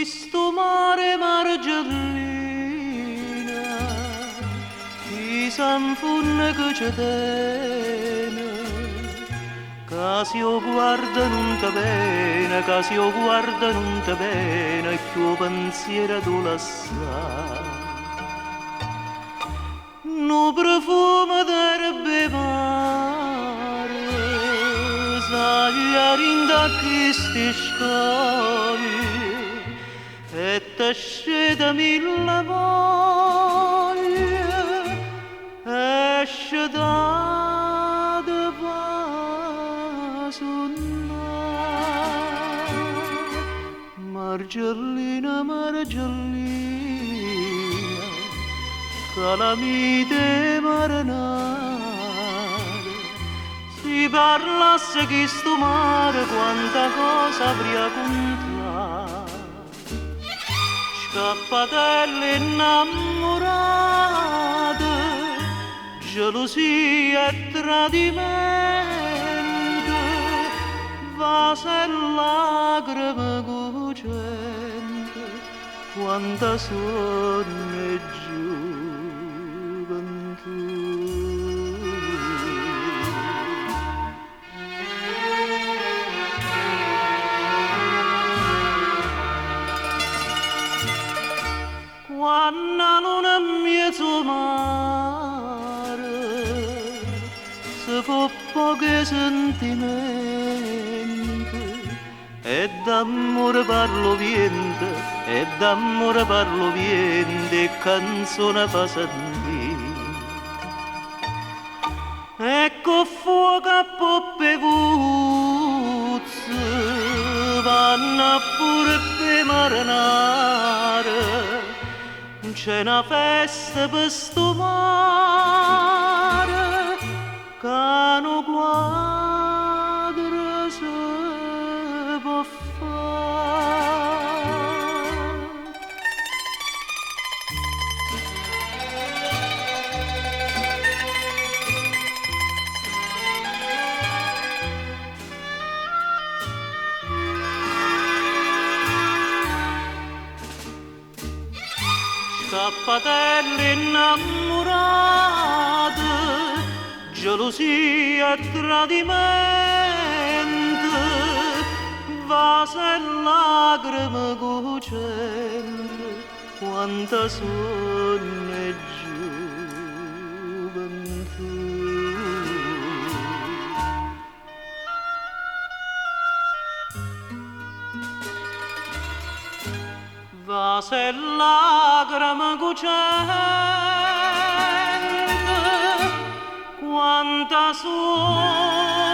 Sto mare margellina, chi s'anfunne che c'è tene, che si io guarda non te bene, che si io guarda non te bene, e che io pensiero tu la sa. No profumo d'erbe mare, sai a rinda che sti scogli, e t'esce da mille voglie, esce da de Margellina, Margellina, calamite marinare, si parlasse che sto mare quanta cosa avrà contato. Scappatelle innamorate, gelosia e tradimento, vase e lacrime cucente, quanta sonno e gioventù. Quando non è mezzo mare, se fa pochi sentimenti, e d'amore parlo viente, e d'amore parlo viente, e canzone fa sentire. Ecco fuoco a poppe vuzze, vanno pure per marinare, c'è una festa per sto mare, che non quadra se può fare. Scappatelle innamorate, gelosia e tradimento, vase e lacrime cucente, quanta sonno e gioventù. Vase e lacrime cucente, quanta sonno